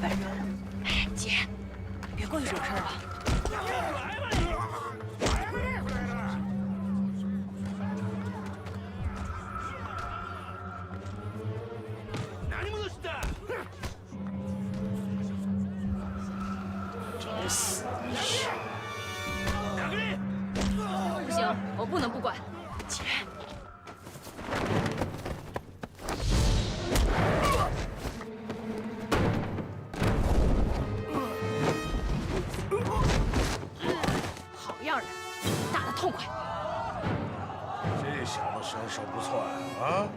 本人。哎，姐，别过去惹事儿了。 找死去！不行，我不能不管。姐，好样的，打得痛快。这小子身手不错啊！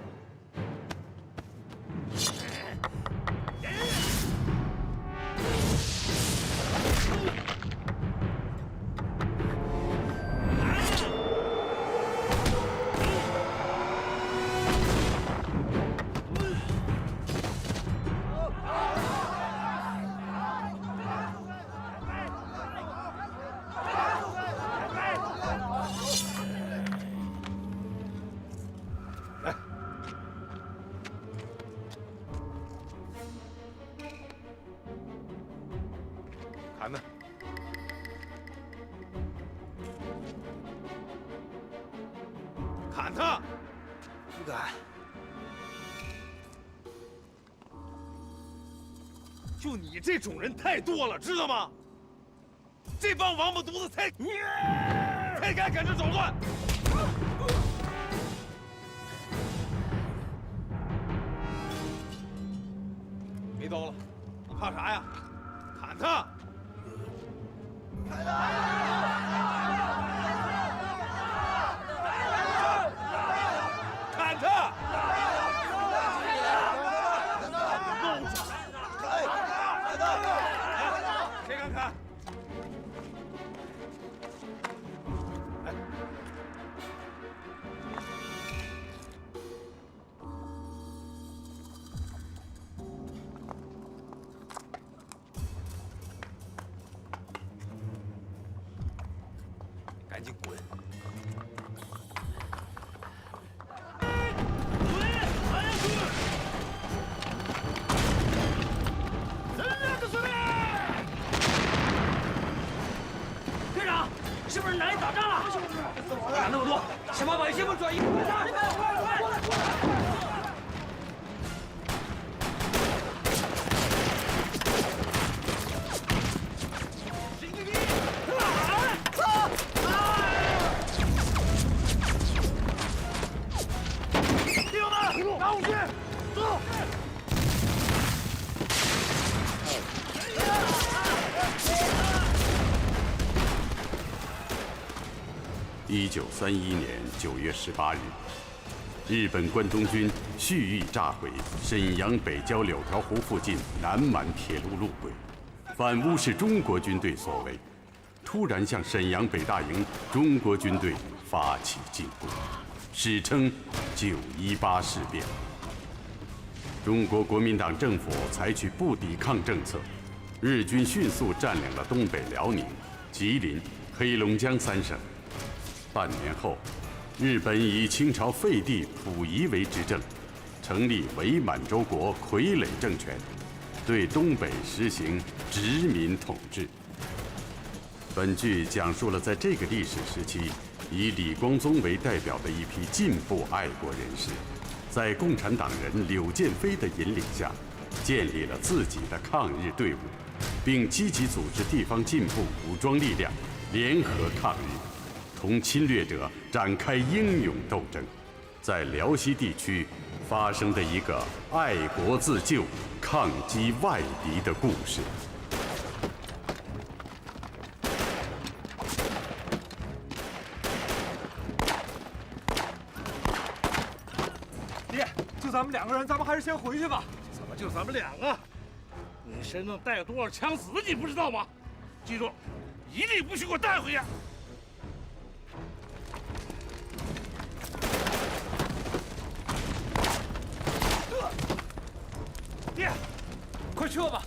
砍他！砍他！不敢。就你这种人太多了，知道吗？这帮王八犊子才敢赶着捣乱！没刀了，你怕啥呀？砍他！ 砍他！弄死！谁敢砍？赶紧滚！ 队长，是不是哪里打仗了？敢那么多，想把百姓们转移？弟兄们，拿武器，走！ 1931年9月18日，日本关东军蓄意炸毁沈阳北郊柳条湖附近南满铁路路轨，反诬是中国军队所为，突然向沈阳北大营中国军队发起进攻，史称918事变。中国国民党政府采取不抵抗政策，日军迅速占领了东北辽宁、吉林、黑龙江3省。 半年后，日本以清朝废帝溥仪为执政，成立伪满洲国傀儡政权，对东北实行殖民统治。本剧讲述了在这个历史时期，以李光宗为代表的一批进步爱国人士，在共产党人柳建飞的引领下，建立了自己的抗日队伍，并积极组织地方进步武装力量，联合抗日。 同侵略者展开英勇斗争，在辽西地区发生的一个爱国自救、抗击外敌的故事。爹，就咱们2个人，咱们还是先回去吧。怎么就咱们2个？你身上带多少枪子，你不知道吗？记住，一律不许给我带回去。 爹，快撤吧！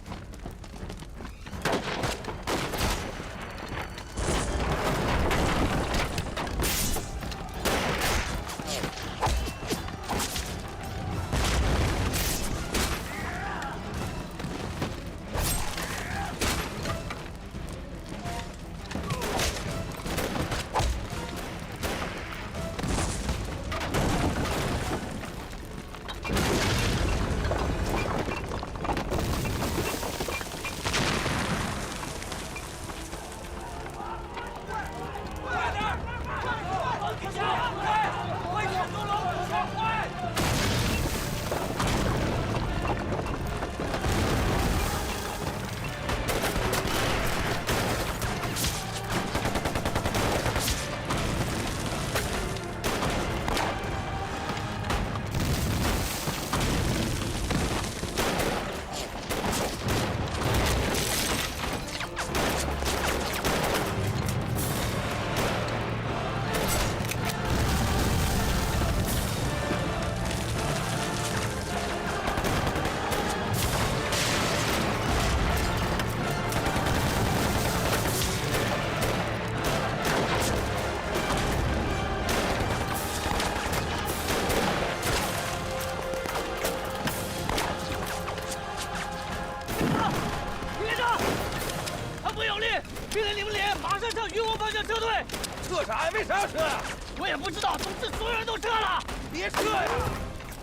撤啥呀？为啥要撤呀？我也不知道，总之所有人都撤了。别撤呀！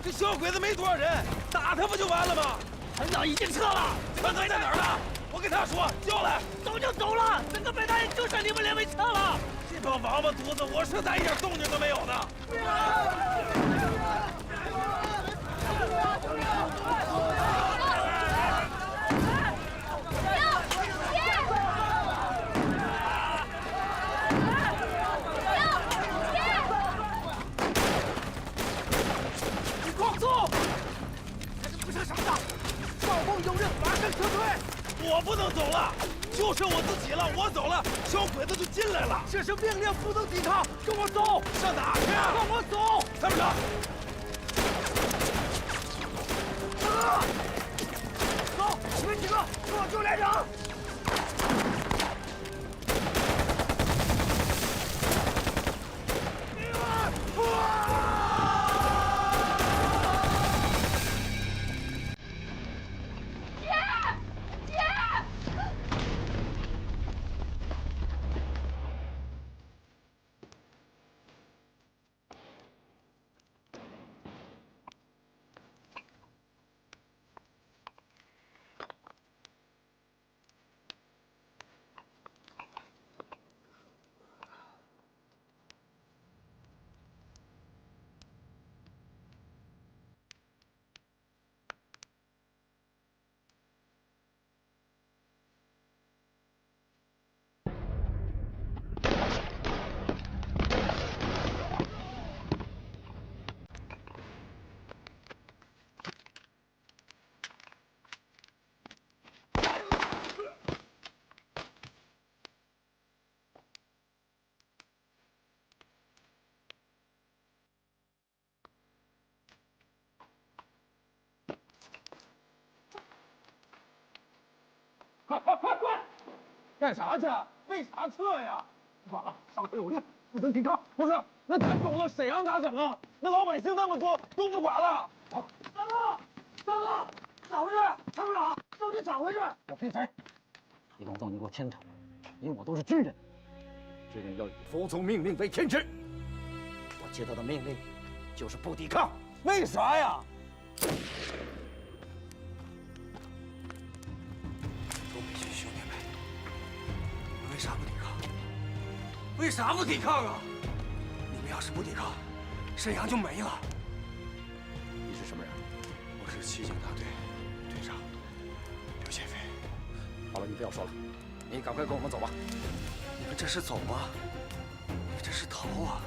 这小鬼子没多少人，打他不就完了吗？团长已经撤了，团队在哪儿呢？我跟他说，叫来。早就走了，整个北大营就剩你们两位撤了。这帮王八犊子，我是咋一点动静都没有呢？你光速！这是不是什么的？少峰有人，马上撤退！我不能走了，就剩我自己了。我走了，小鬼子就进来了。这是命令，不能抵抗。跟我走！上哪去啊？跟我走！参谋长，走！你们几个给我救连长！快！干啥去？为啥撤呀？完了，上头有令，不能抵抗。不是，那咱走了，谁让他整啊？那老百姓那么多，都不管了。大哥，咋回事？参谋长，到底咋回事？我骗谁？李光宗，你给我听着，因为我都是军人，军人要以服从命令为天职。我接到的命令就是不抵抗。为啥呀？兄弟们，你们为啥不抵抗？为啥不抵抗啊？你们要是不抵抗，沈阳就没了。你是什么人？我是骑警大队队长刘宪飞。好了，你不要说了，你赶快跟我们走吧。你们这是走吗？你这是逃啊！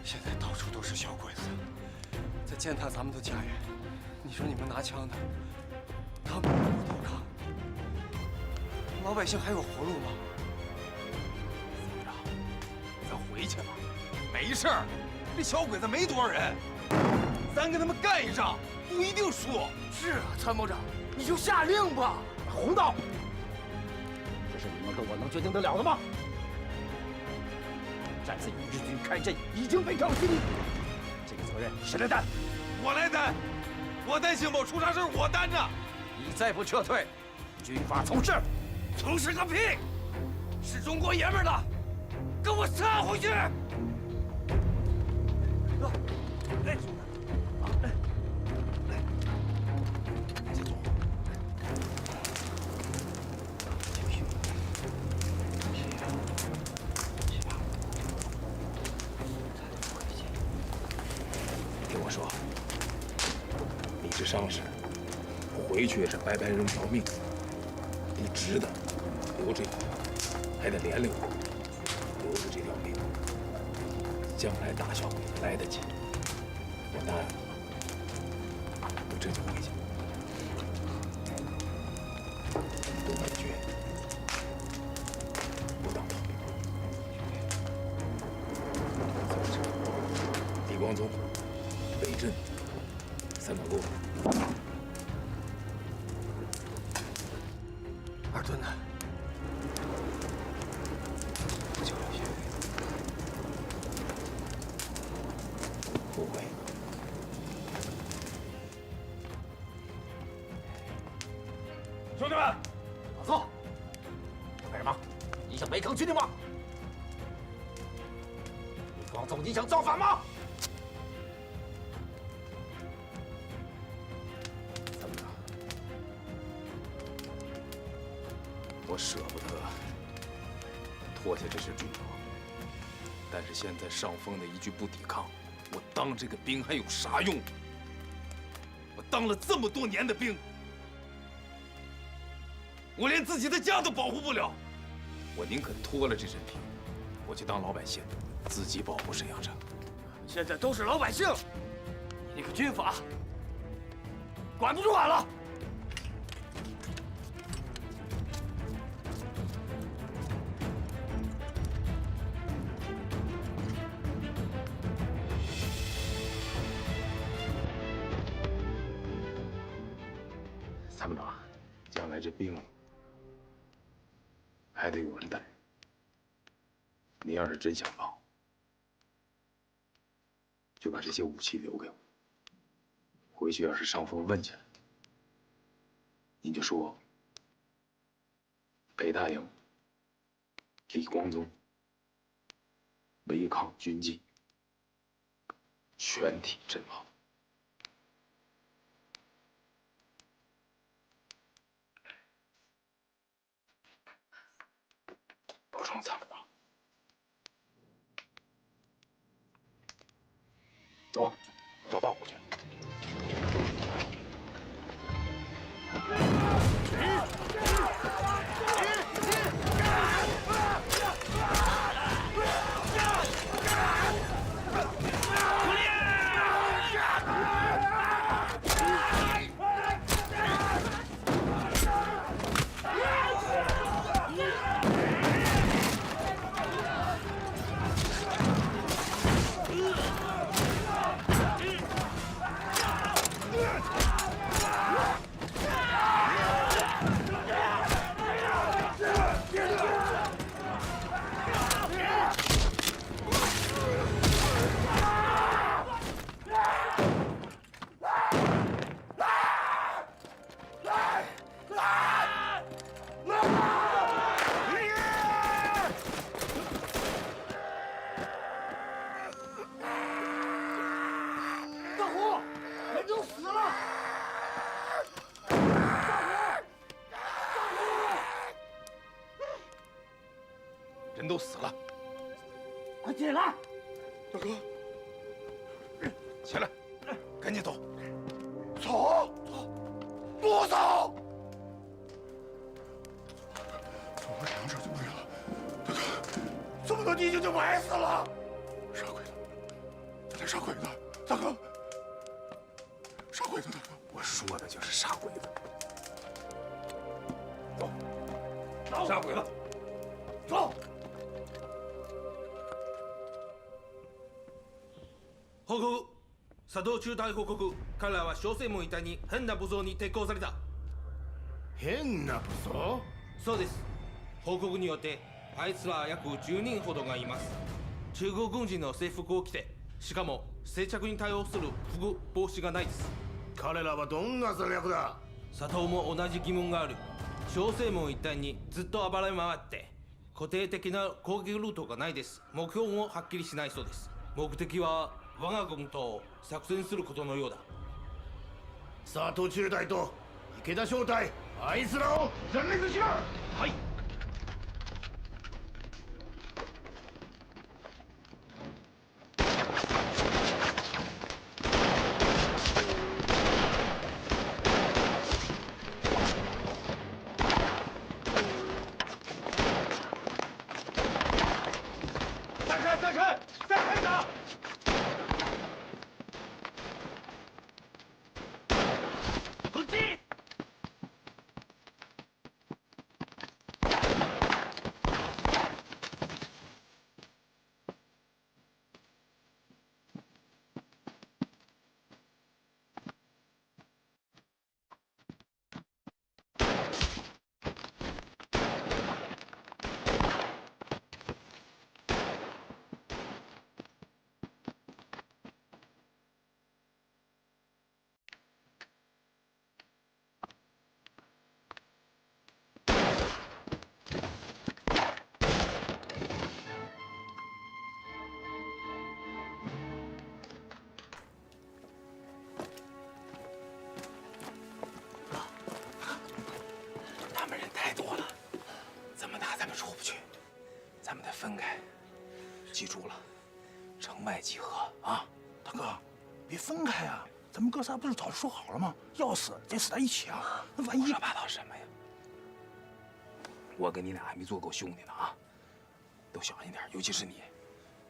现在到处都是小鬼子，在践踏咱们的家园。你说你们拿枪的，他们不抵抗。老百姓还有活路吗？参谋长，咱回去吧。没事儿，这小鬼子没多少人，咱跟他们干一仗，不一定输。是啊，参谋长，你就下令吧。红道，这是你们跟我能决定得了的吗？这次与日军开战已经非常心力，这个责任谁来担？我来担。我担兴宝出啥事我担着。你再不撤退，军法从事。从事个屁！是中国爷们儿的，跟我杀回去！走，来，来，接住！听我说，你是伤势，回去也是白白扔条命，你值得。留这个，还得连累我，留着这条命，将来打小鬼子来得及。我答应了，我这就回去。东北军不当逃兵。总之，李光宗、北镇、三马沟。二墩呢？不会。兄弟们，马操！干什么？你想违抗军令吗？走，你想造反吗？参谋长，我舍不得脱下这身军装，但是现在上峰的一句不抵抗，我当这个兵还有啥用？我当了这么多年的兵，我连自己的家都保护不了，我宁可脱了这身皮，我去当老百姓，自己保护沈阳城。现在都是老百姓，你个军阀，管不住俺了。参谋长，将来这兵还得有人带。你要是真想放，就把这些武器留给我。回去要是上峰问起来，你就说北大营李光宗违抗军纪，全体阵亡。保重，参谋长。走，走到屋去。人都死了，快起来！大哥，起来，赶紧走。走，不走！怎么两手就没了？大哥，这么多弟兄就埋死了。杀鬼的，他在杀鬼的，大哥，杀鬼的，大哥。我说的就是杀鬼的。走，杀鬼了，走。報告、佐藤中隊報告。彼らは小生門一帯に変な武装に鉄鋼された。変な武装？そうです。報告によってあいつら約10人ほどがいます。中国軍人の制服を着て、しかも静着に対応する服帽子がないです。彼らはどんな戦略だ？佐藤も同じ疑問がある。小生門一帯にずっと暴れ回って固定的な攻撃ルートがないです。目標もはっきりしないそうです。目的は我が軍と作戦することのようだ。佐藤中隊と池田小隊、あいつらを全滅しろ。はい。再开，再开，再开打！记住了，城外集合啊！大哥，别分开啊！咱们哥仨不是早说好了吗？要死得死在一起啊！那万一……说八道什么呀？我跟你俩还没做够兄弟呢啊！都小心点，尤其是你，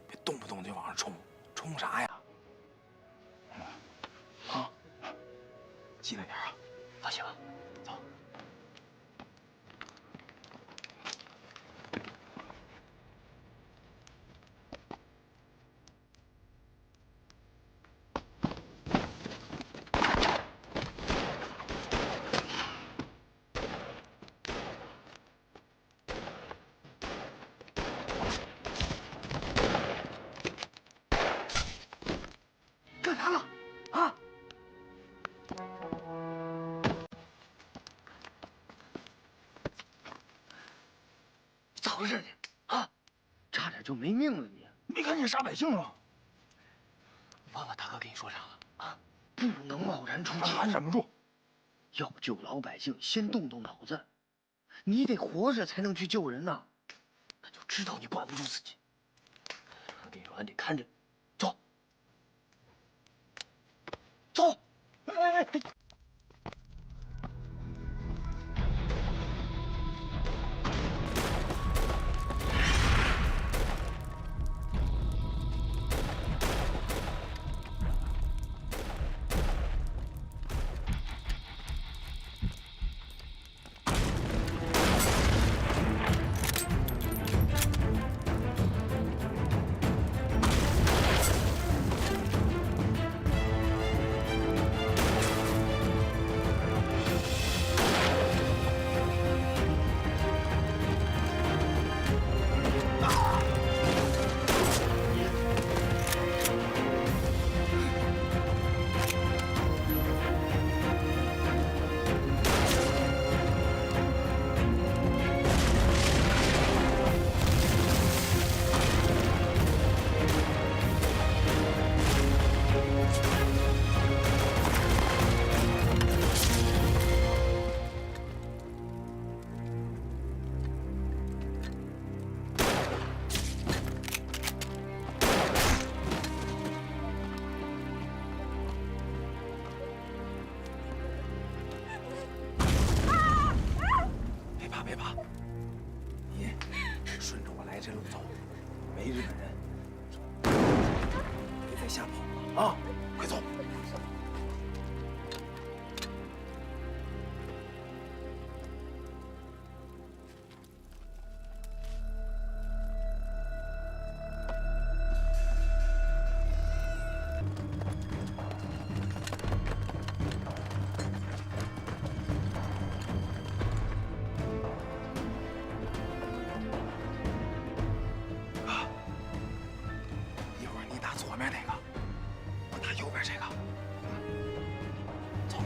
别动不动就往上冲，冲啥呀？啊，记着点啊！放心吧，走。干啥了？啊！咋回事你？啊！差点就没命了你！没看见杀百姓了？忘了大哥跟你说啥了啊？不能贸然出击，还忍不住。要救老百姓，先动动脑子。你得活着才能去救人呐。那就知道你管不住自己。我跟你说，俺得看着。走。走！哎！别怕，你顺着我来这路走，没日本人，别再瞎跑了啊！快走！左面那个，我打右边这个。走。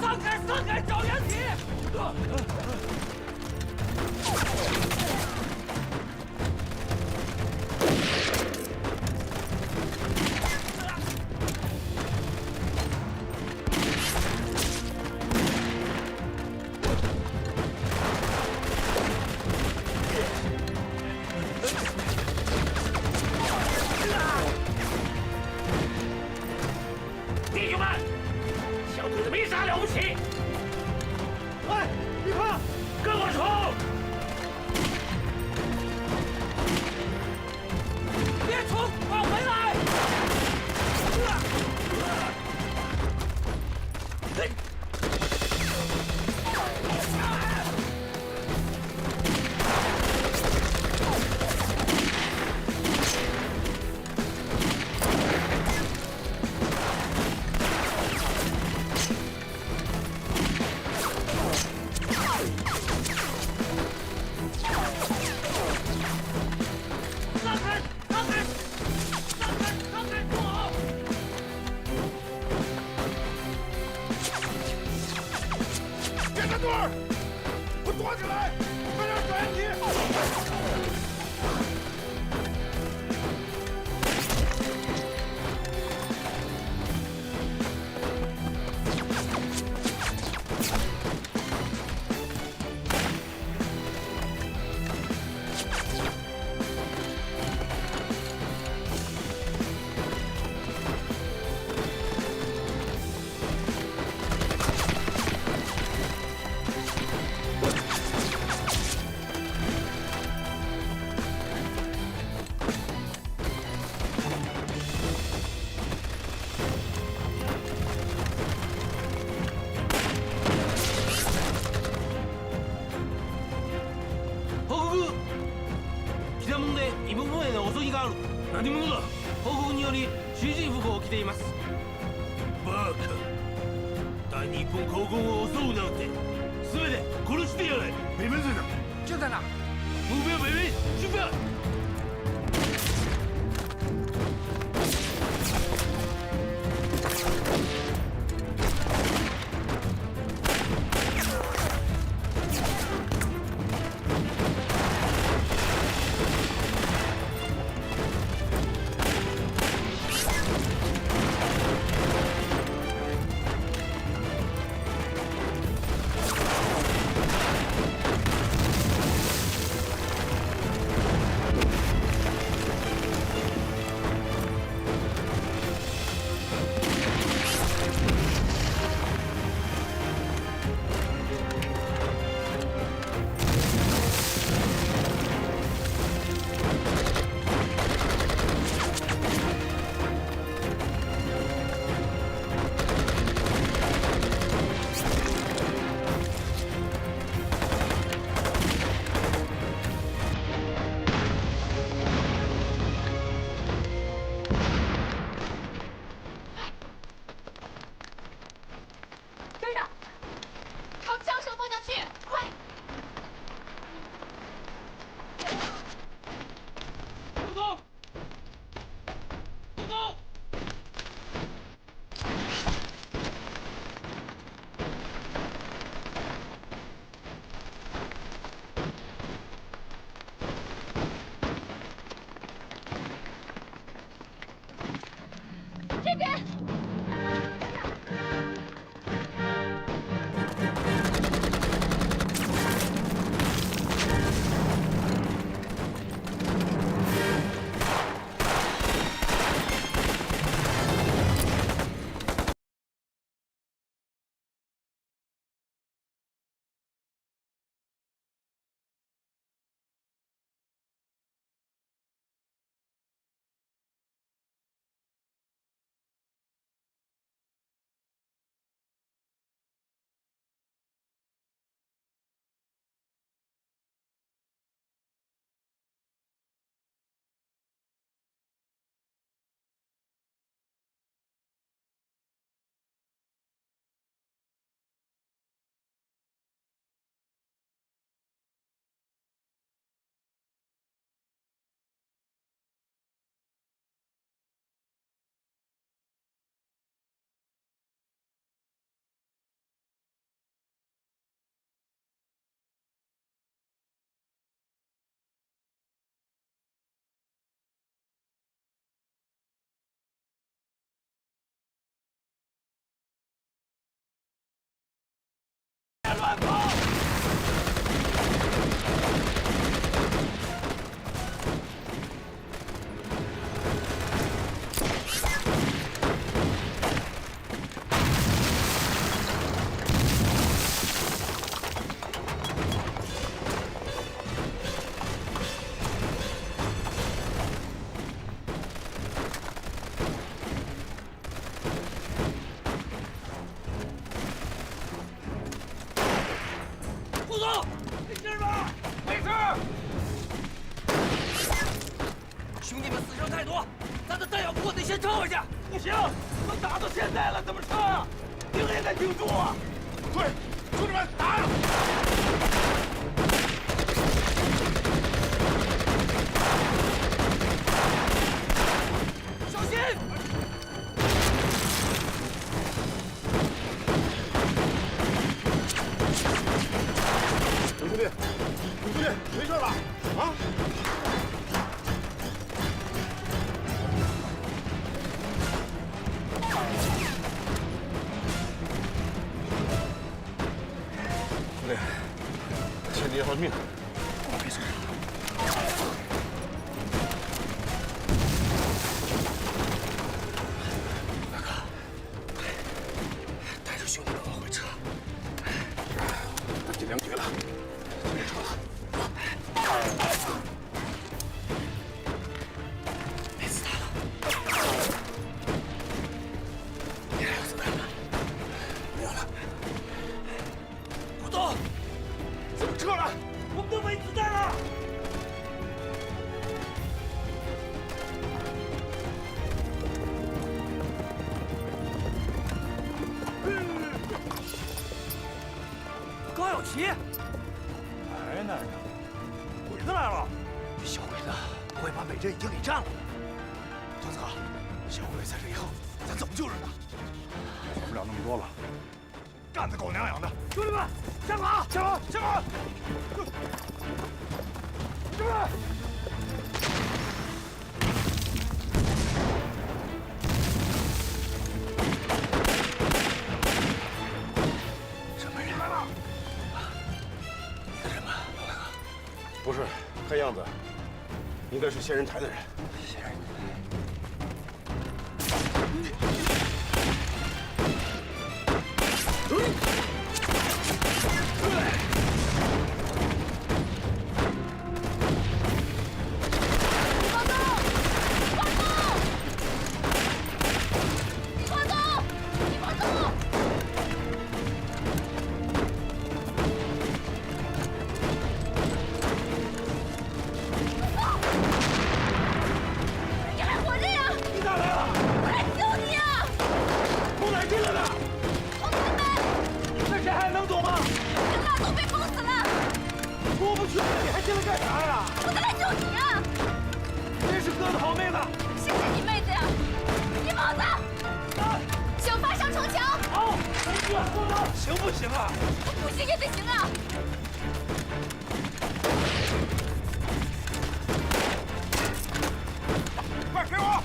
放开みがある。何者だ。報告により囚人服を着ています。バカ。大日本皇后を襲うなんて全て殺してやれ。北门在哪？就在那。目标北门，出发。队长，朝枪声方向去，快！不走，不走。这边。乱跑！不走，没事吧？没事。兄弟们死伤太多，咱的弹药库得先撤回去。不行，都打到现在了，怎么撤啊？兵也得挺住啊！对，兄弟们，打呀！小心！刘兄弟，刘兄弟，没事吧？啊？兄弟，欠你一条命。没事。大哥，带着兄弟们往回撤。这两局了，别撤了。没子弹了。你还有子弹吗？没有了。不动！怎么撤了？我皮。奶奶呀，鬼子来了！小鬼子不会把北镇已经给占了。段子哥，小鬼子在这以后，咱怎么救人呢？管不了那么多了，干得狗娘养的！兄弟们，下马！下马！下马！兄弟们！什么人来了？你的人吗，老大哥？不是，看样子应该是仙人台的人。仙人台。你还活着呀？你咋来了？我来救你呀！从哪儿进来的？从门外，那谁还能走吗？人呐都被封死了。过不去了，你还进来干啥呀？我在来救你呀！真是哥的好妹子！谢谢你妹子呀！你帽子，请爬上城墙。好，行不行啊？不行也得行啊！快给我！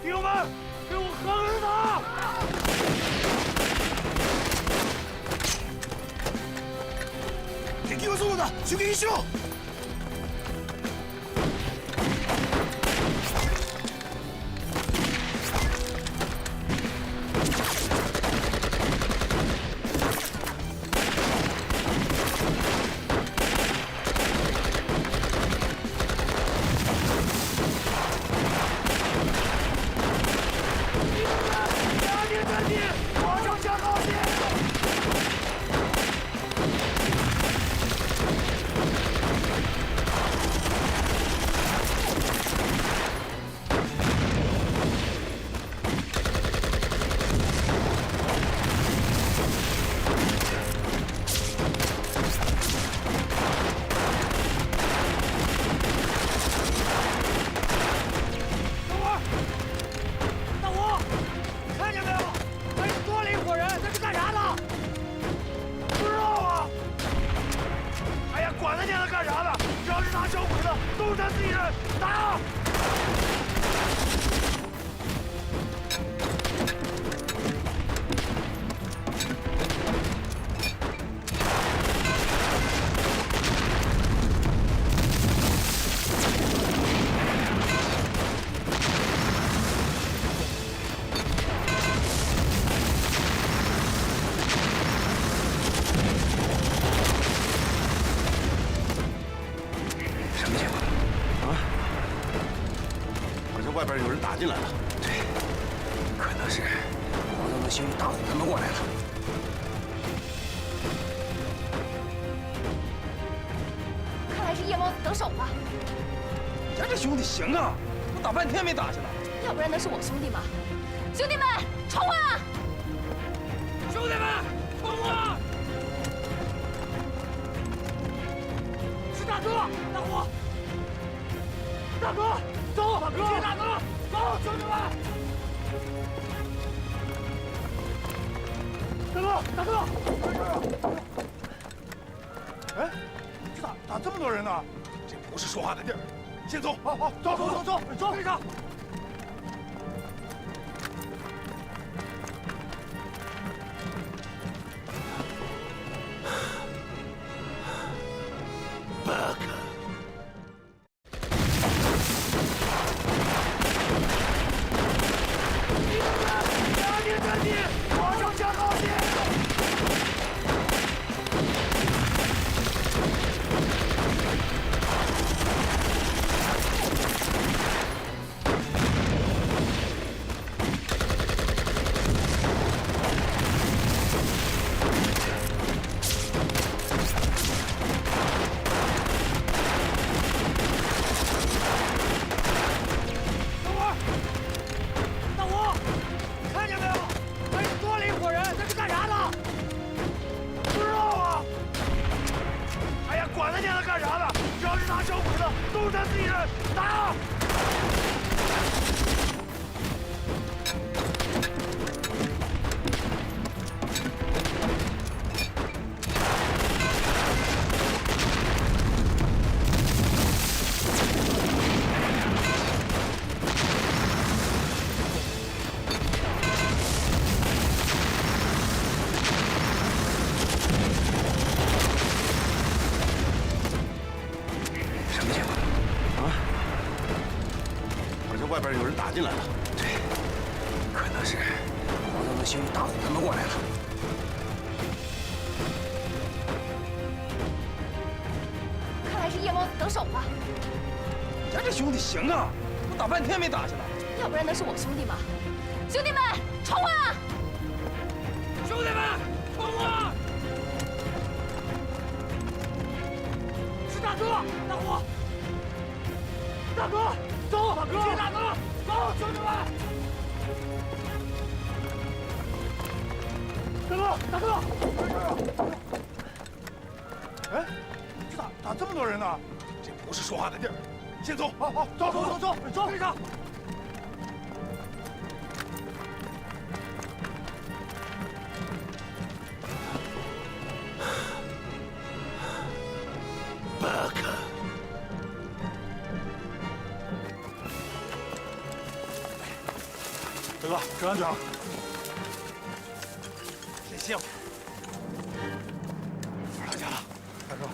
弟兄们，给我狠狠打！敵をそうだ！襲撃しろ！外边有人打进来了。对，可能是黄宗的兄弟大虎他们过来了。看来是夜猫子得手了。咱这兄弟行啊，我打半天没打下来。要不然能是我兄弟吗？兄弟们，冲啊！兄弟们，冲啊！是大哥，大虎，大哥，走，大哥，接大哥，走，兄弟们！大哥，哎，这咋这么多人呢？这不是说话的地儿，先走。好，走，队长。外边有人打进来了。对，可能是黄宗的兄弟大虎他们过来了。看来是夜猫子得手了。咱这兄弟行啊，我打半天没打下来。要不然能是我兄弟吗？兄弟们，冲啊！兄弟们，冲啊！是大哥，大虎，大哥。走，大哥，接大哥，走，兄弟们！大哥，哎，这咋这么多人呢？这不是说话的地儿，先走。好，走，队长。大哥，注意安全啊！先歇会儿。二当家了，大哥。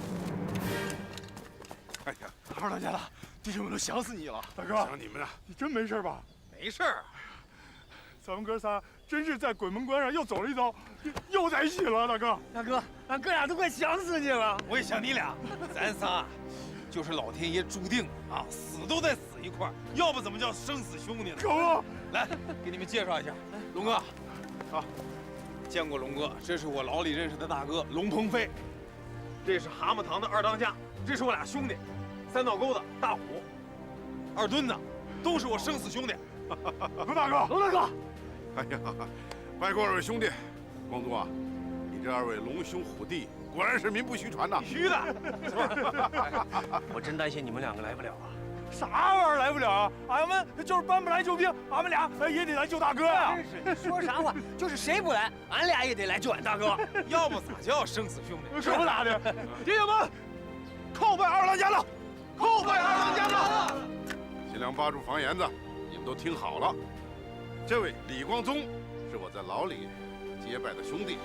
哎呀，二当家了，弟兄们都想死你了。大哥，想你们了。你真没事吧？没事儿。咱们哥仨真是在鬼门关上又走了一遭，又在一起了。大哥，大哥，俺哥俩都快想死你了。我也想你俩，咱仨就是老天爷注定啊，死都得死一块儿，要不怎么叫生死兄弟呢？可恶！来，给你们介绍一下，龙哥，啊，见过龙哥，这是我牢里认识的大哥龙鹏飞，这是蛤蟆堂的二当家，这是我俩兄弟，三道沟的大虎，二墩子，都是我生死兄弟。龙大哥，龙大哥，哎呀，拜过二位兄弟，光宗啊，你这二位龙兄虎弟，果然是名不虚传呐。必须的。我真担心你们两个来不了啊。啥玩意儿来不了啊？俺们就是搬不来救兵，俺们俩也得来救大哥呀！真是，你说啥话？就是谁不来，俺俩也得来救俺大哥。要不咋叫生死兄弟？可不咋的。弟兄们，叩拜二当家了！叩拜二当家了！新娘扒住房檐子，你们都听好了。这位李光宗是我在牢里结拜的兄弟，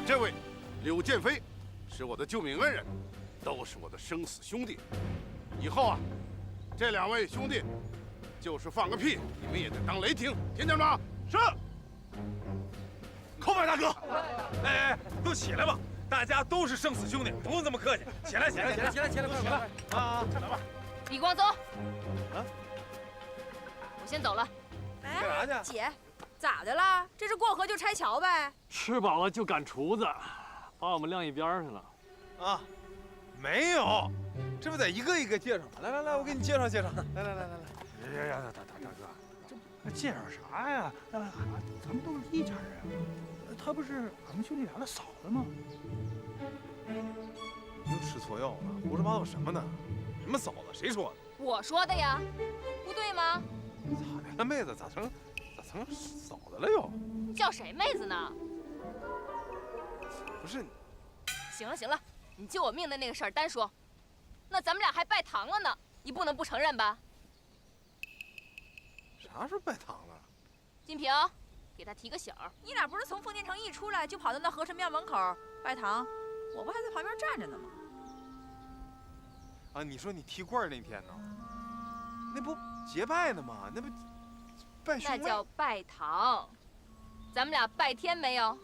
这位柳建飞是我的救命恩人，都是我的生死兄弟。以后啊，这两位兄弟就是放个屁，你们也得当雷霆，听见吗？是。叩拜大哥！哎，都起来吧！大家都是生死兄弟，不用这么客气。起来，快李光宗，我先走了。干啥去？姐，咋的了？这是过河就拆桥呗？吃饱了就赶厨子，把我们晾一边去了。啊，没有，这不得一个一个介绍吗？来来来，我给你介绍介绍。来来来来来。呀，大哥，这介绍啥呀？咱们都是一家人。她不是俺们兄弟俩的嫂子吗？你又吃错药了，胡说八道什么呢？什么嫂子？谁说的？我说的呀，不对吗？咋的了，妹子？咋成嫂子了又？叫谁妹子呢？不是，行了行了，你救我命的那个事儿单说，那咱们俩还拜堂了呢，你不能不承认吧？啥时候拜堂了？金平，给他提个醒儿。你俩不是从奉天城一出来就跑到那和神庙门口拜堂，我不还在旁边站着呢吗？啊，你说你踢罐那天呢？那不结拜呢吗？那不拜兄妹？那叫拜堂。咱们俩拜天没有？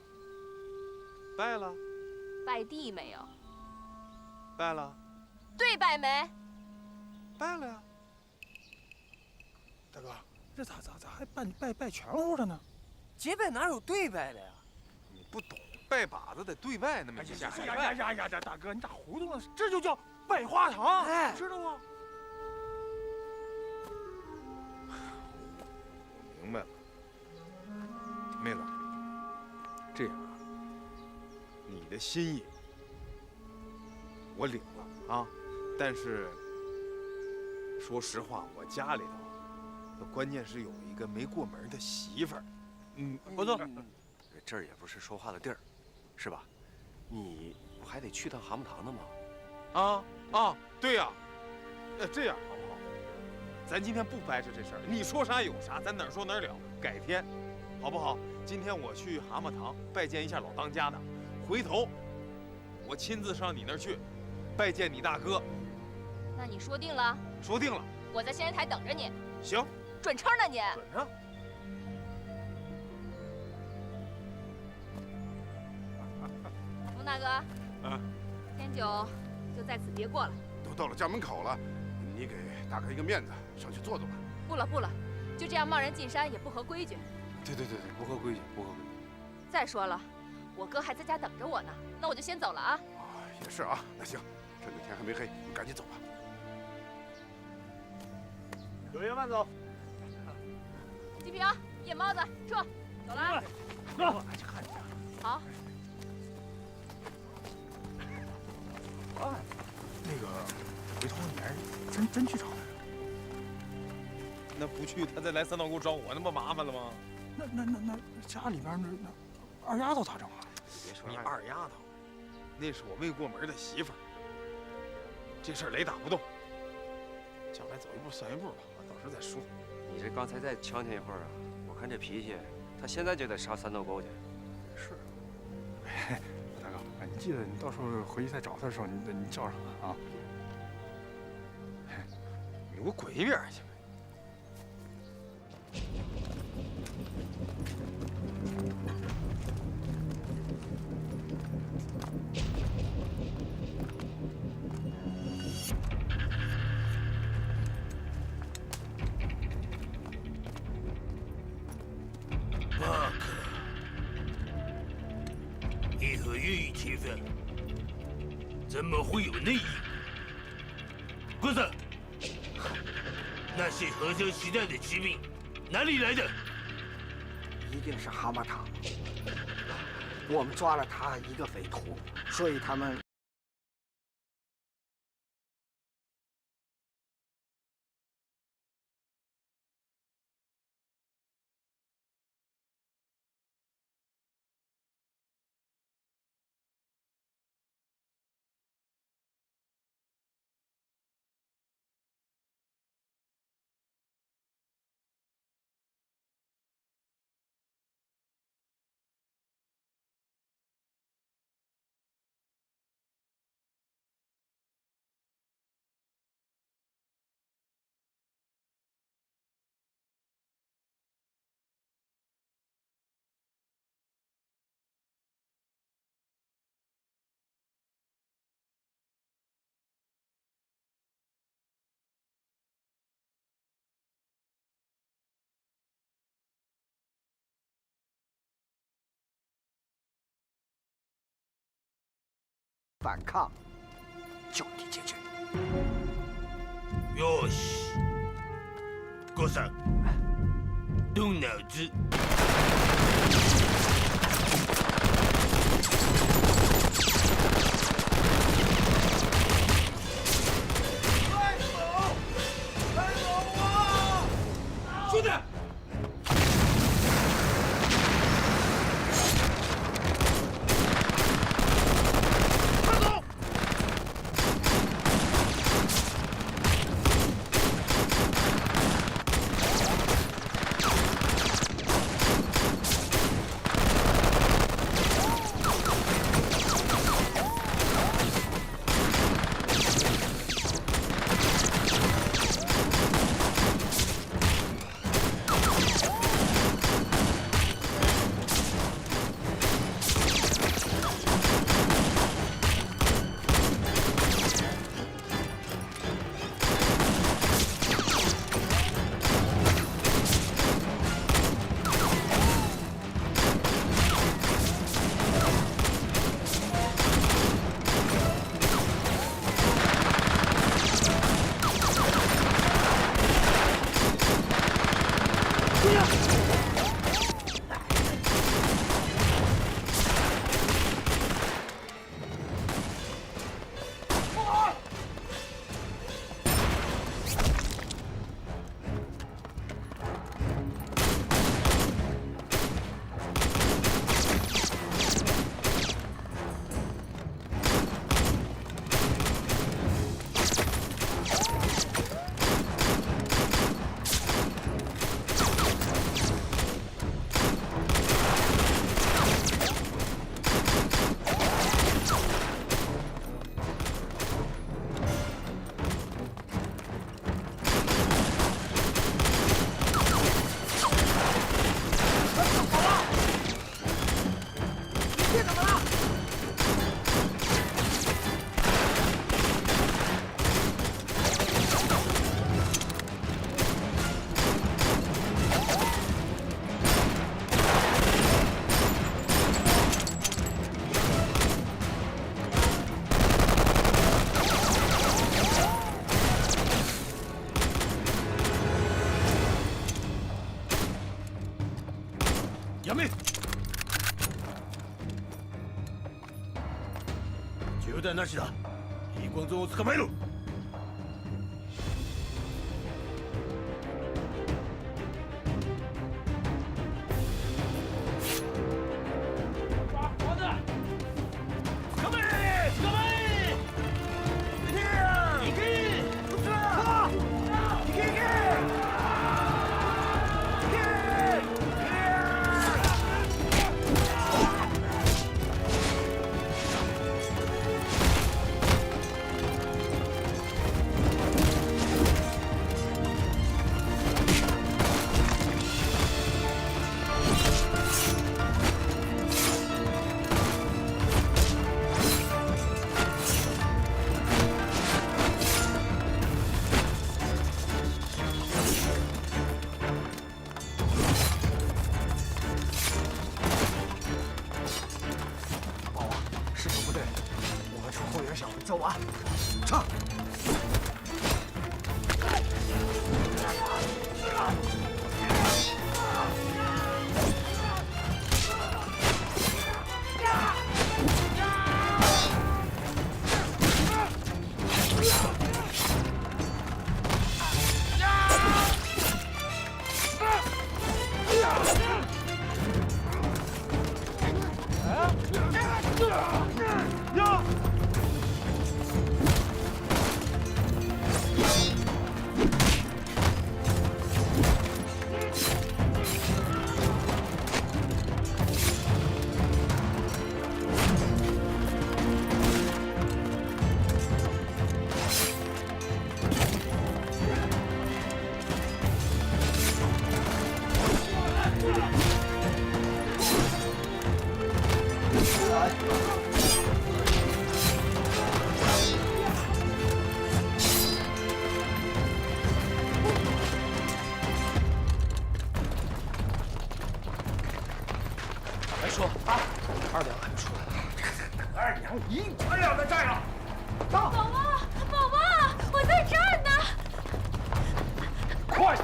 拜了，拜地没有？拜了，对拜没？拜了呀。大哥，这咋还拜全乎的呢？结拜哪有对拜的呀？你不懂，拜把子得对拜那么几下。呀，大哥，你咋糊涂了？这就叫拜花堂，哎，知道不？我明白了，妹子，这样啊，你的心意我领了啊，但是说实话，我家里头关键是有一个没过门的媳妇儿。不错，这儿也不是说话的地儿，是吧？你不还得去趟蛤蟆堂呢吗？对呀，这样好不好？咱今天不掰扯这事儿，你说啥有啥，咱哪儿说哪儿了。改天，好不好？今天我去蛤蟆堂拜见一下老当家的，回头我亲自上你那儿去拜见你大哥。那你说定了？说定了。我在仙人台等着你。行，准称呢你？准上。冯大哥，天九就在此别过了。都到了家门口了，你给大哥一个面子，上去坐坐吧。不了，就这样贸然进山也不合规矩。对，不合规矩，不合规矩。再说了，我哥还在家等着我呢，那我就先走了啊。也是啊，那行，趁着天还没黑，你们赶紧走吧。柳爷慢走。金平、夜猫子，撤，走了啊。好。那个，回头你还是真去找他呀？那不去，他再来三道沟找我，那不麻烦了吗？那家里边那二丫头咋整啊？别说你二丫头，那是我未过门的媳妇儿，这事儿雷打不动。将来走一步算一步吧，到时候再说。你这刚才再强挺一会儿啊，我看这脾气，他现在就得上三道沟去。是。大哥，你记得你到时候回去再找他的时候，你叫上他啊。你给我滚一边去！马克，你和云雨结婚，怎么会有内应？郭子，那些和江时代的骑兵哪里来的？一定是蛤蟆堂。我们抓了他一个匪徒，所以他们反抗，就地解决。よし。郭さん，动脑子。兄弟！快走！杨明，銃弾なしだ。李光宗を捕まえろ。走啊！撤！说啊，2两还没出来。二娘一定要在这儿了。到，宝宝，宝宝，我在这儿呢。快！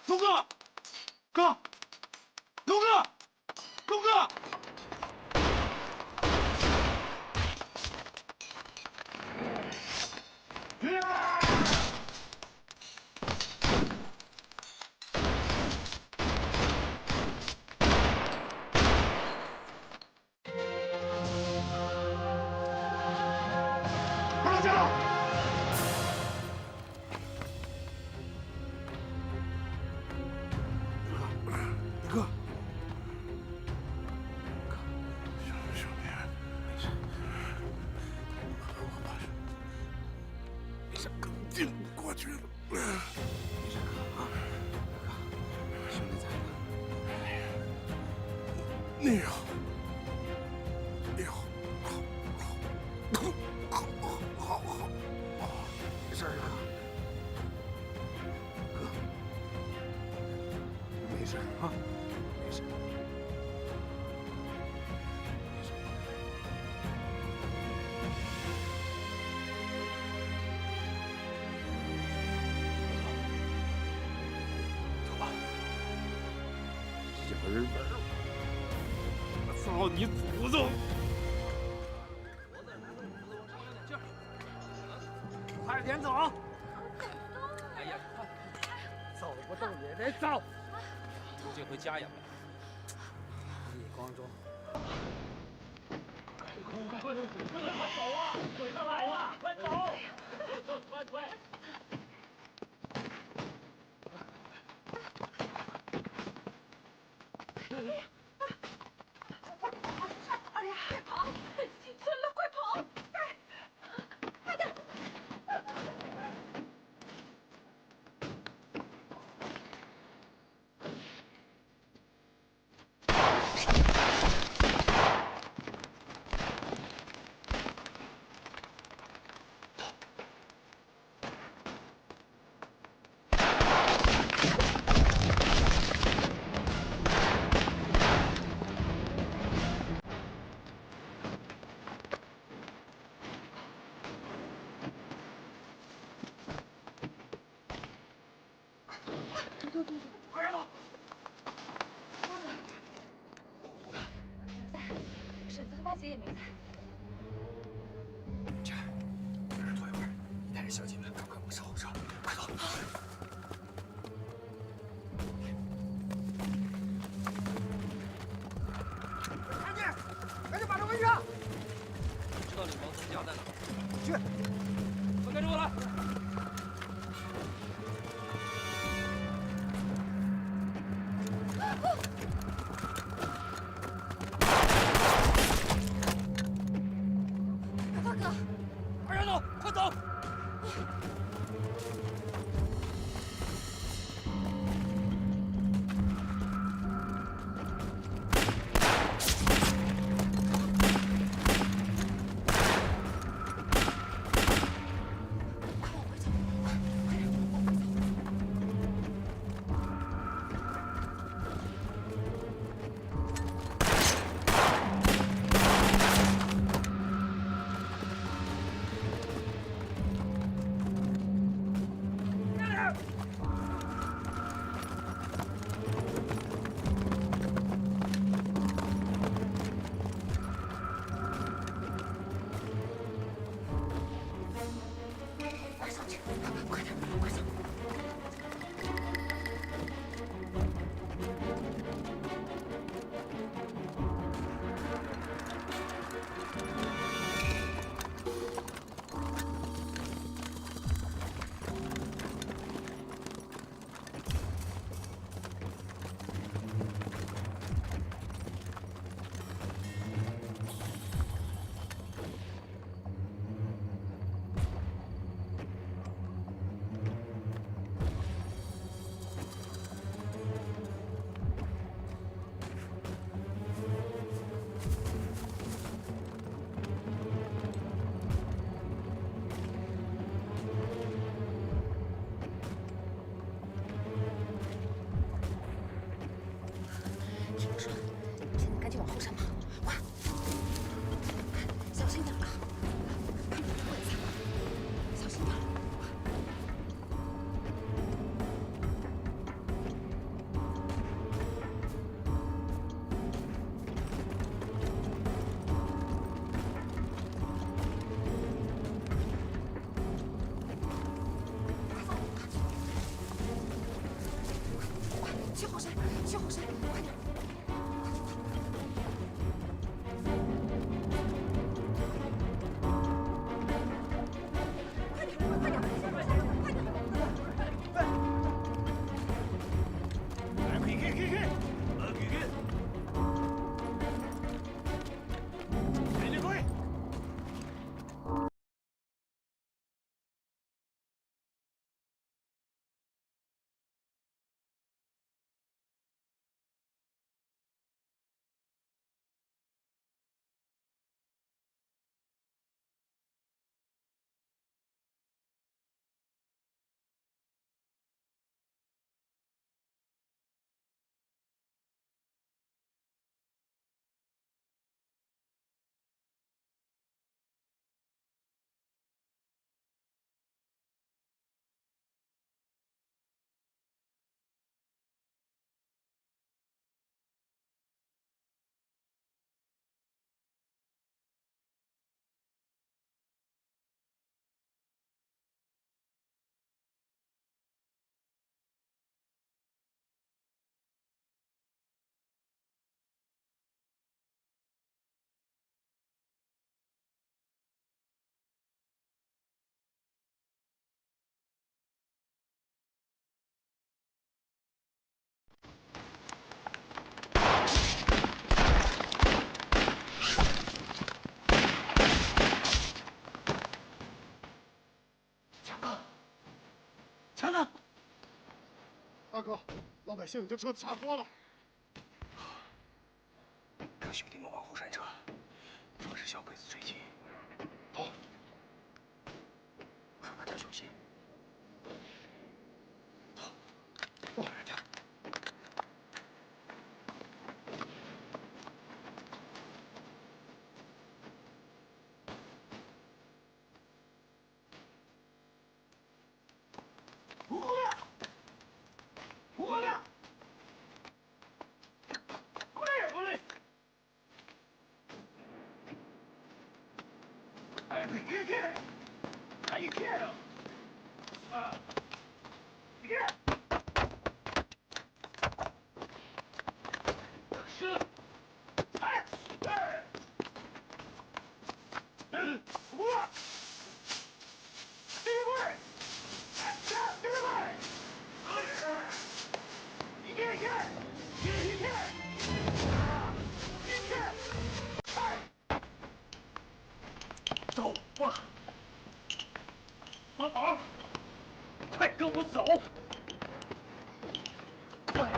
龙哥，哥，龙哥，龙哥。 过去了。没事，哥啊，哥，兄弟在呢。你好，你好，好，没事，哥，没事啊，没事。 日本，我操你祖宗！快点走！哎呀，走不动也得走。这回家养了。李光中，快走啊！鬼子来了，快走！快！ 哎呀，快跑！进村了，快跑！快点！快点走！婶子和大姐也没在。这样，在这坐一会儿，你带着小姐们赶快往上后车，快走！赶紧把这围上！知道李光宗家在哪？去，快跟着我来！ 大哥，二丫头，快走！大哥，老百姓已经车子下多了。让兄弟们往后闪撤，防止小鬼子追击。好，快点小心。走，跳。走吧，阿宝，快跟我走！快，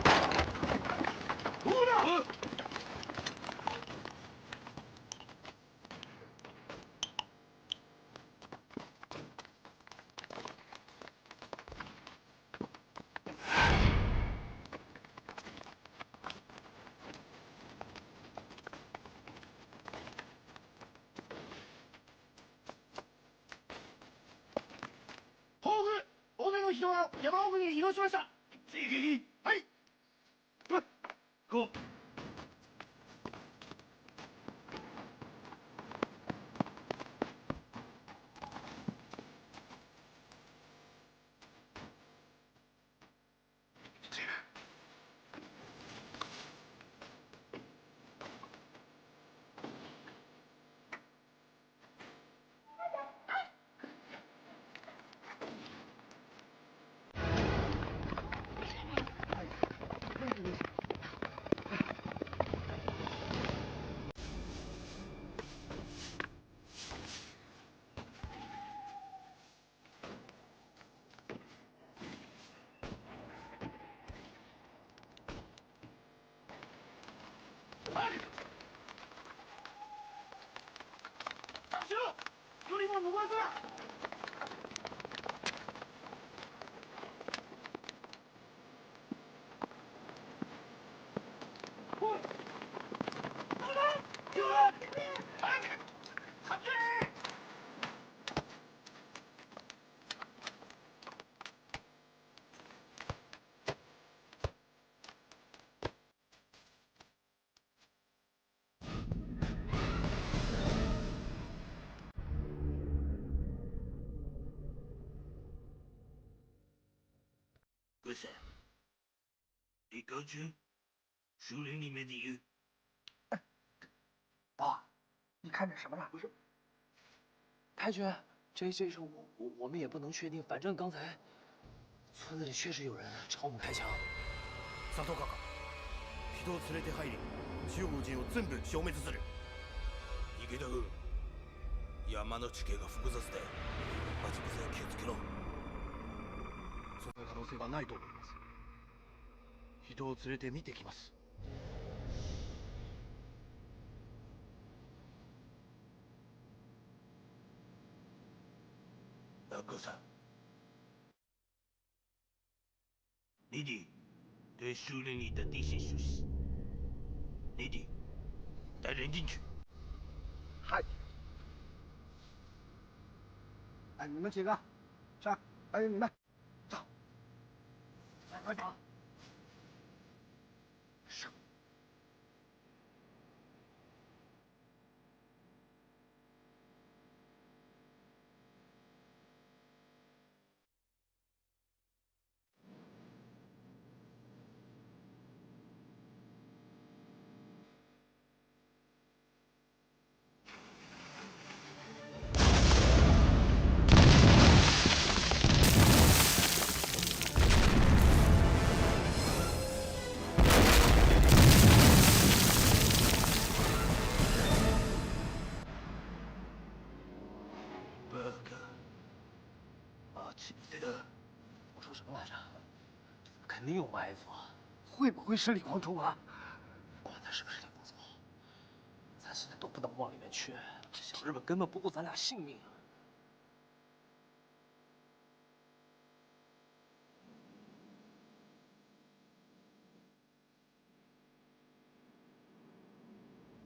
出来！人は山奥に移動しました。はい。こう。有你们不管事。哥三，李高军，树林里面的鱼。爸，你看见什么了？不是，太君，这事我们也不能确定，反正刚才村子里确实有人朝我们开枪。佐藤閣下、人を連れて入り、中国人を全部消滅する。池田君、山の地形が複雑で待ち伏せは気をつけろ。そんな可能性はないと思います。人を連れて見てきます。哥三，你得对树林里的地形熟悉，你得带人进去。嗨。哎，你们几个，上！哎，你们走，快走！上！我说什么来着？肯肯定有埋伏，会不会是李光忠啊？管他是不是李光忠，咱现在都不能往里面去，这小日本根本不顾咱俩性命啊！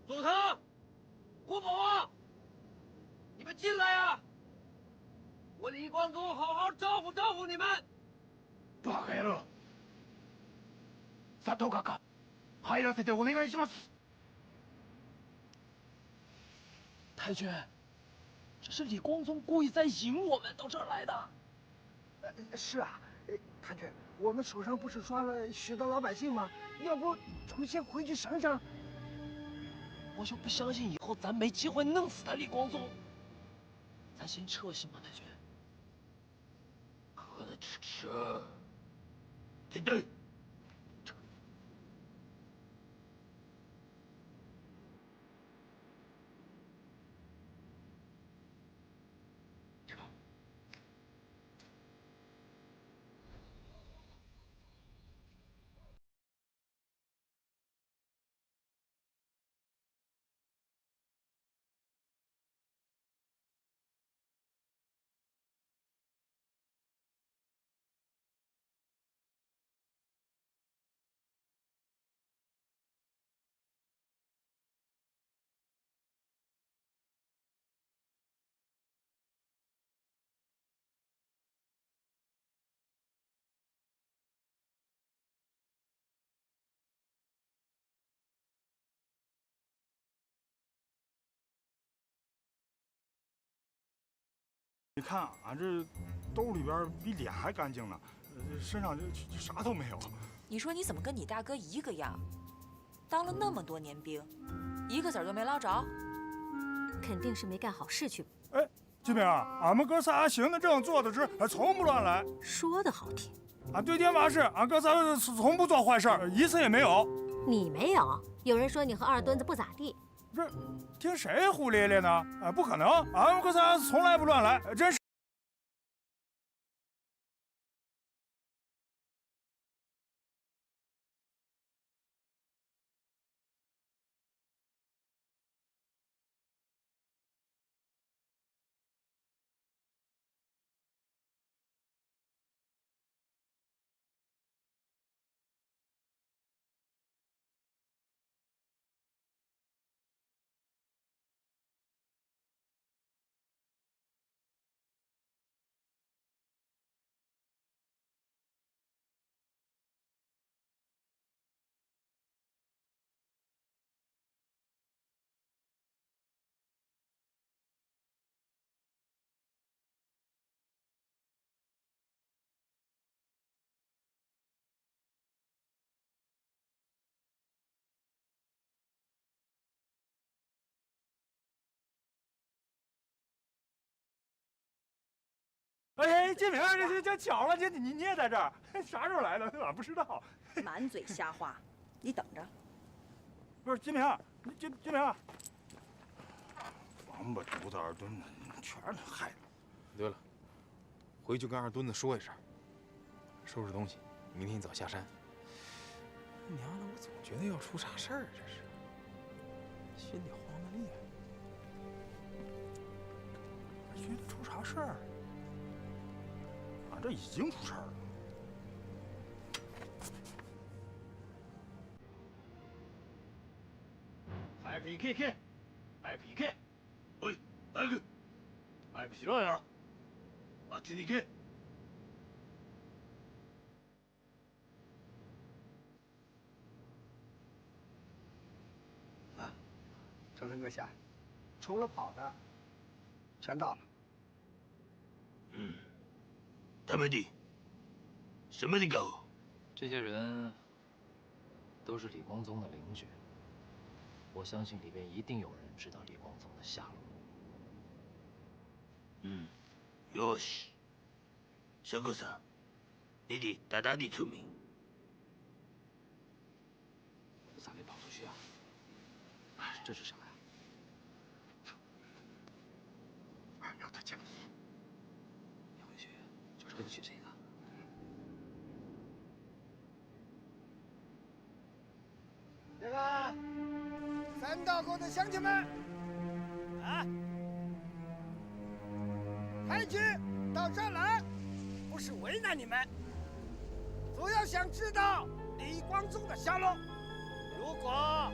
佐藤、胡宝啊，你们进来呀！我李光宗好好招呼招呼你们。バカ野郎！佐藤閣下、入らせてお願いします。太君，这是李光宗故意在引我们到这儿来的。是啊，太君，我们手上不是抓了许多老百姓吗？要不咱们先回去省省？我就不相信以后咱没机会弄死他李光宗。咱先撤行吗，太君？可撤，对。你看俺这兜里边比脸还干净呢，身上就啥都没有。你说你怎么跟你大哥一个样？当了那么多年兵，一个子儿都没捞着？肯定是没干好事去。哎，金明，俺们哥仨行得正，坐得直，从不乱来。说的好听。俺对天发誓，俺哥仨从不做坏事，一次也没有。你没有？有人说你和二墩子不咋地。这听谁胡咧咧呢？不可能，俺们哥仨从来不乱来，真是。哎，金明，这巧了，你也在这儿，啥时候来的？俺不知道。满嘴瞎话，你等着。不是金明，金明，王八犊子二墩子，全是他害的。对了，回去跟二墩子说一声，收拾东西，明天一早下山。娘的，我总觉得要出啥事儿，这是，心里慌得厉害。觉得出啥事儿？俺这已经出事儿了。早く行け行け早く行けおい早く早くしろよあっちに行け成成阁下，除了跑的，全到了。他们的什么的狗？这些人都是李光宗的邻居，我相信里边一定有人知道李光宗的下落。よし。小狗さん，你得大大的出名。咋没跑出去啊？这是啥呀？俺要他降衣。你回去就是为了取这个。这个三道沟的乡亲们，啊，派军到这儿来，不是为难你们，主要想知道李光宗的下落。如果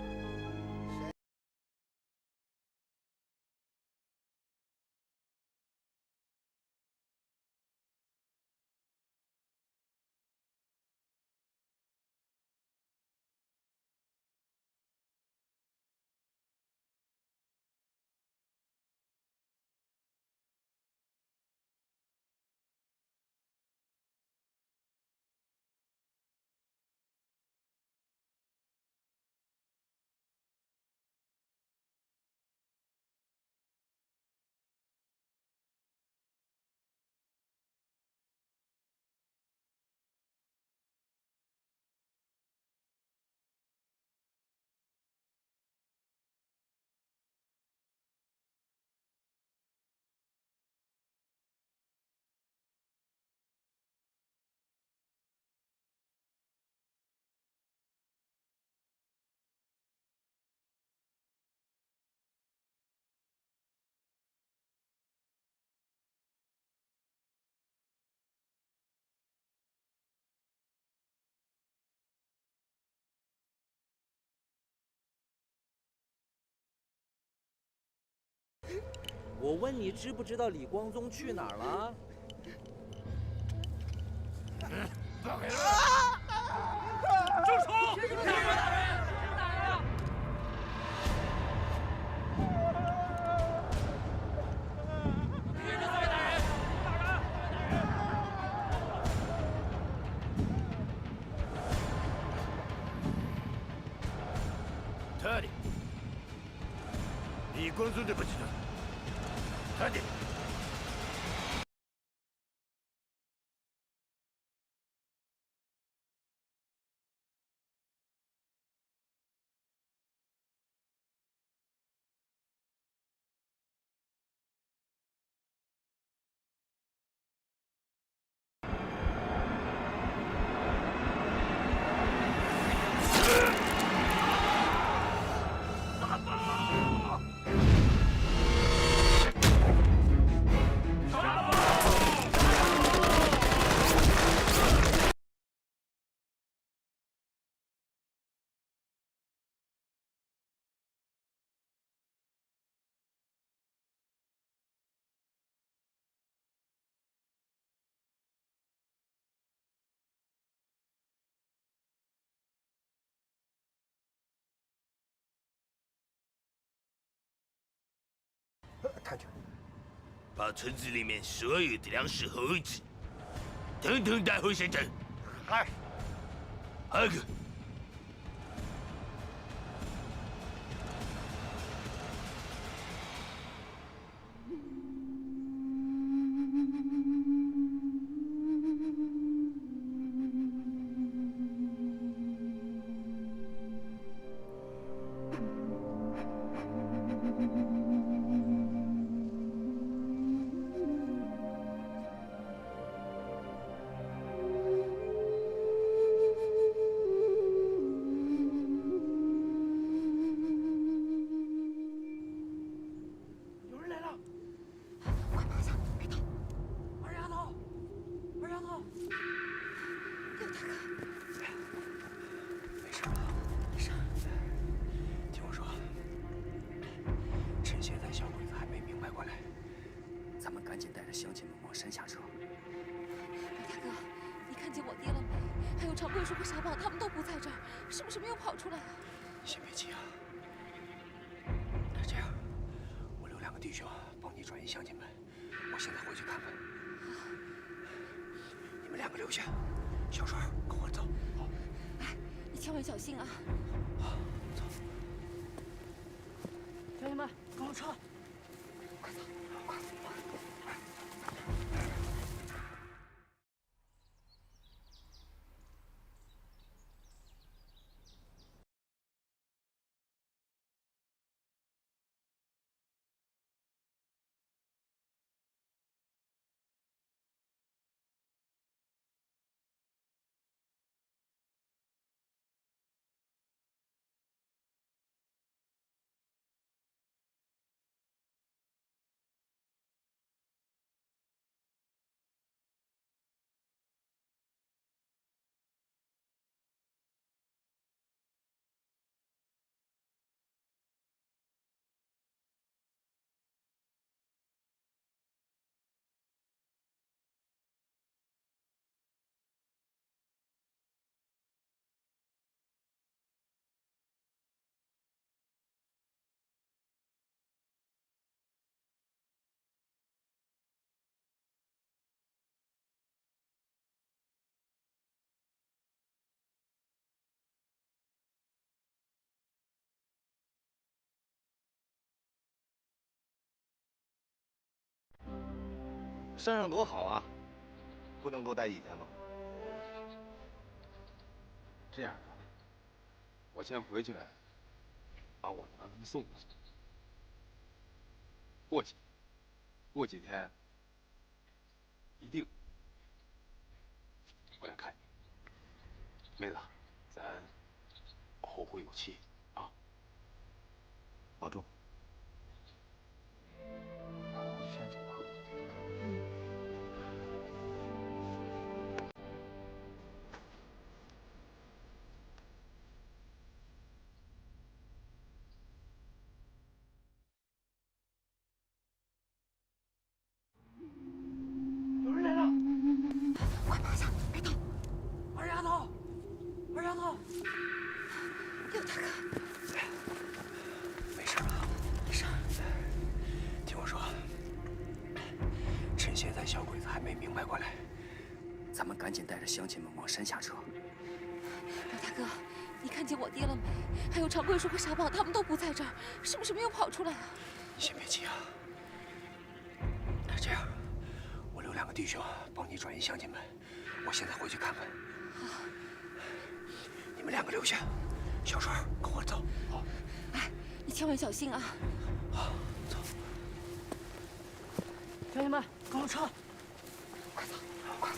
我问你，知不知道李光宗去哪儿了？放开住手！学生们，大人，哪来了？他的，李光宗的不知道，他的。太君，把村子里面所有的粮食和位置，统统带回县城。嗨，阿哥。赶紧带着乡亲们往山下撤。李大哥，你看见我爹了没？还有长贵叔和傻宝，他们都不在这儿，是不是没有跑出来啊？你先别急啊。这样，我留2个弟兄帮你转移乡亲们，我现在回去看看。你们2个留下，小水跟我走。好。哎，你千万小心啊！好，走。乡亲们，跟我撤！山上多好啊，不能多待几天吗？这样吧，我先回去，把我让他们送过去。过几天，一定我来看你。妹子，咱后会有期啊！保重。你先走吧。有人来了！快趴下，别动！二丫头，二丫头，刘大哥，没事吧？没事。听我说，趁现在小鬼子还没明白过来，咱们赶紧带着乡亲们往山下撤。刘大哥，你看见我爹了没？还有常贵叔和傻宝，他们都不在这儿，是不是没有跑出来啊？你先别急啊。这样，我留2个弟兄帮你转移乡亲们，我现在回去看看。好。你们2个留下，小川跟我走。好。哎，你千万小心啊！好，走。乡亲们，跟我撤！快走，快！